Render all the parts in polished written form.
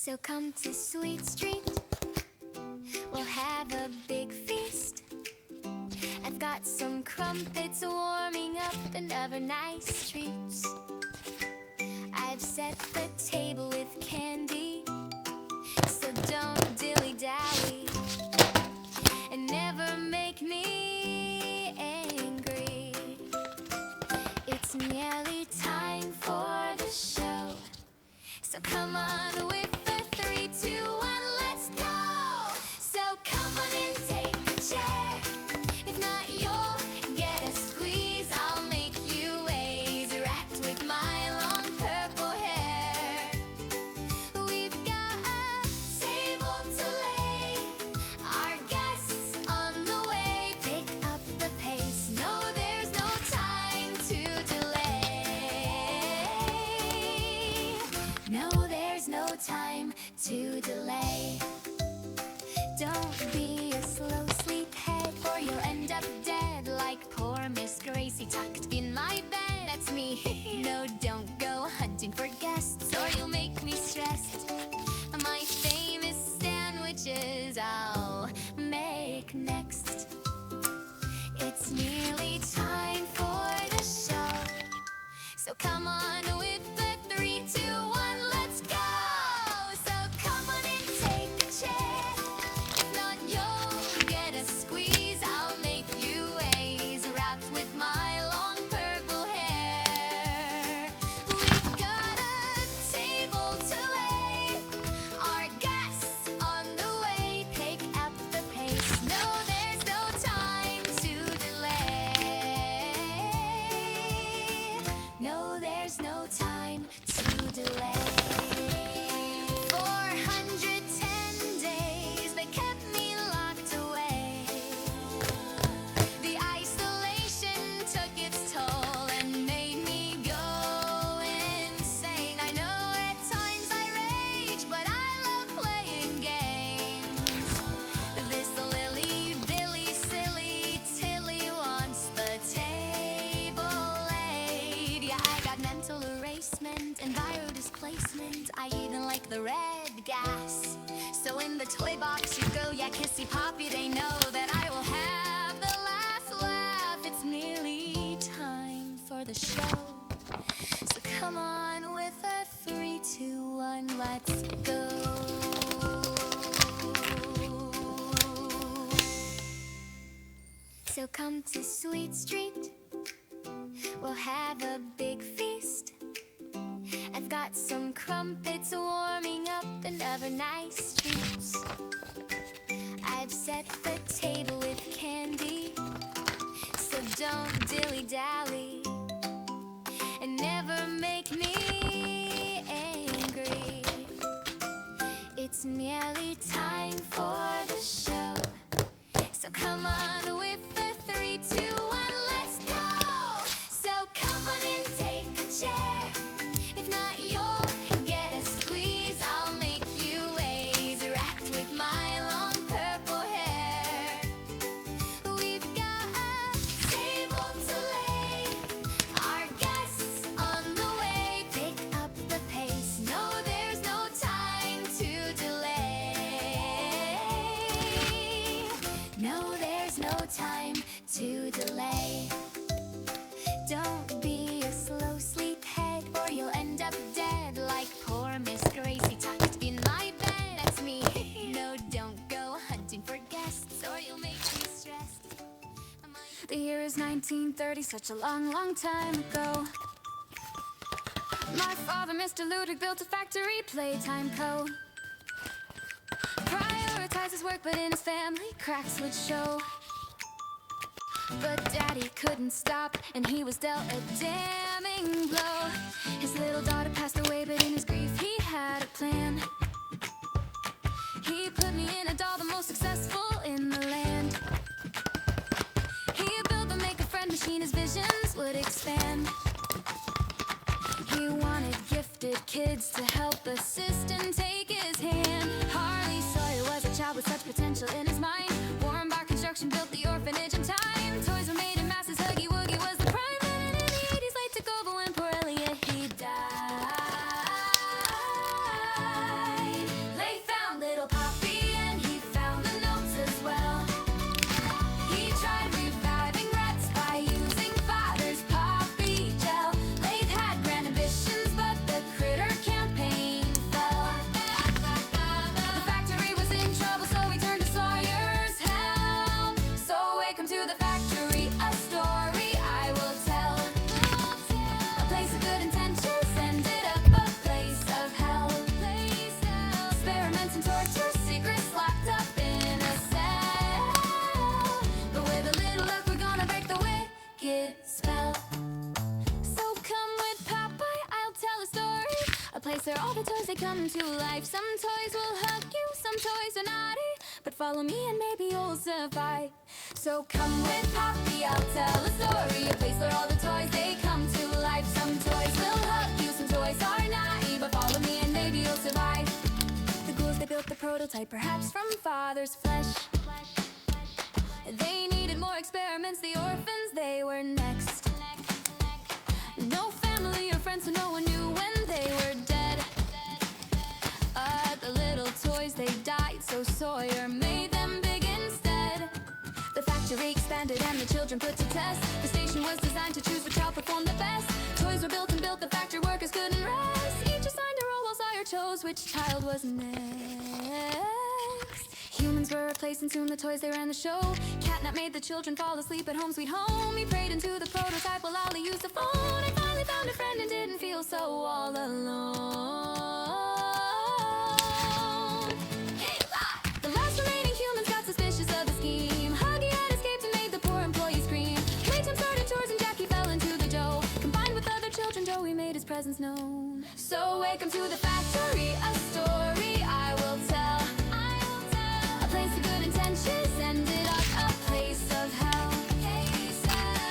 So come to Sweet Street, we'll have a big feast. I've got some crumpets warming up and other nice treats. I've set the table with candy, so don't dilly-dally and never make me angry. It's nearly time for the show, so come on with the 3, 2, 1, let's go! So come on and take a chair. If not, you'll get a squeeze. I'll make you interact with my long purple hair. We've got a table to lay, our guests on the way. Pick up the pace, no, there's no time to delay. No, there's no time to delay. Don't be a slow sleephead, or you'll end up dead like poor Miss Gracie tucked in my bed. That's me. No, don't go hunting for guests, or you'll make me stressed. My famous sandwiches I'll make next. It's nearly time for the show, so come on with the 3, 2, 1, let's go! So come on and take a chair. If not, you'll get a squeeze. I'll make you ways wrapped with my long purple hair. We've got a table to lay, our guests on the way. Pick up the pace, no, there's no time to delay. No, there's no time to delay. 410 days they kept me locked away. The isolation took its toll and made me go insane. I know at times I rage, but I love playing games. This lily-dilly silly Tilly wants the table laid. Yeah, I got mental erasement and biodisplacement. I even like the red gas. So in the toy box you go, yeah, kissy poppy, they know that I will have the last laugh. It's nearly time for the show, so come on with a 3, 2, 1, let's go. So come to Sweet Street, we'll have a big feast. I've got some crumpets warming up and other nice treats. I've set the table with candy, so don't dilly-dally and never make me angry. It's nearly time for the show, so come on with the 3, 2, 1, let's go! So come on and take a chair. If not, you'll get a squeeze. I'll make you interact with my long purple hair. We've got a table to lay, our guests on the way. Pick up the pace, no, there's no time to delay. No, there's no time to delay. Don't be a slow sleephead, or you'll end up dead like poor Miss Gracie tucked in my bed. That's me. No, don't go hunting for guests, or you'll make me stressed. The year is 1930, such a long, long time ago. My father, Mr. Ludwig, built a factory, Playtime Co. Prioritized his work, but in his family, cracks would show. But Daddy couldn't stop, and he was dealt a damning blow. His little daughter passed away, but in his grief he had a plan. He put me in a doll, the most successful in the land. He built the make-a-friend machine, his visions would expand. He wanted gifted kids to help assist and take his hand. Harley Sawyer was a child with such potential in his mind. Warren Bar Construction built the orphanage in time. Toys were made in masses, Huggy Wuggy was the prime. And in the 80s, light took over when poor Elliot, he died. all the toys, they come to life. Some toys will hug you, some toys are naughty, but follow me and maybe you'll survive. So come with Poppy, I'll tell a story, a place where all the toys, they come to life. Some toys will hug you, some toys are naughty, but follow me and maybe you'll survive. The ghouls, they built the prototype, perhaps from father's flesh. They needed more experiments, the orphans, they were next. No family or friends, so no one knew when they were dead. The little toys, they died, so Sawyer made them big instead. The factory expanded and the children put to test. The station was designed to choose which child performed the best. Toys were built and built, the factory workers couldn't rest. Each assigned a role while Sawyer chose which child was next. Humans were replaced and soon the toys, they ran the show. Catnap made the children fall asleep at home sweet home. He prayed into the prototype while Ollie used the phone. I finally found a friend and didn't feel so all alone. The last remaining humans got suspicious of the scheme. Huggy had escaped and made the poor employee scream. Playtime started chores and Jackie fell into the dough. Combined with other children, Joey made his presence known. So welcome to the factory, a story I will tell. A place of good intentions ended up a place of hell.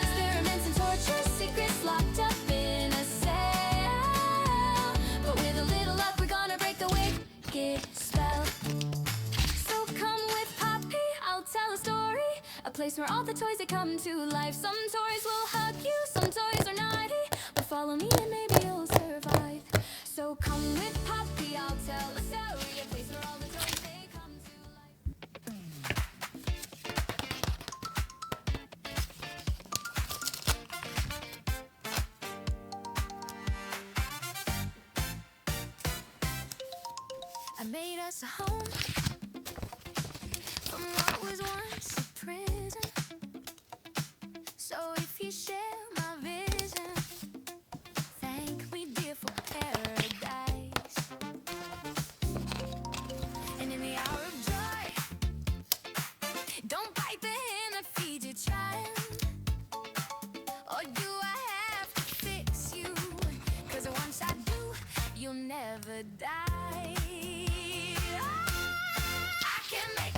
Experiments and torture, secrets locked up in a cell. But with a little luck, we're gonna break the wicked spell. So come with Poppy, I'll tell a story, a place where all the toys, they come to life. Some toys will hug you, some toys are naughty, but follow me and maybe you'll survive. So come with Poppy, I'll tell a story, a place where all the toys, they come to life. I made us a home from what was once a prison. So if you share my vision, thank me, dear, for paradise. And in the hour of joy, don't bite the hand that feeds your child. Or do I have to fix you? 'Cause once I do, you'll never die. I can make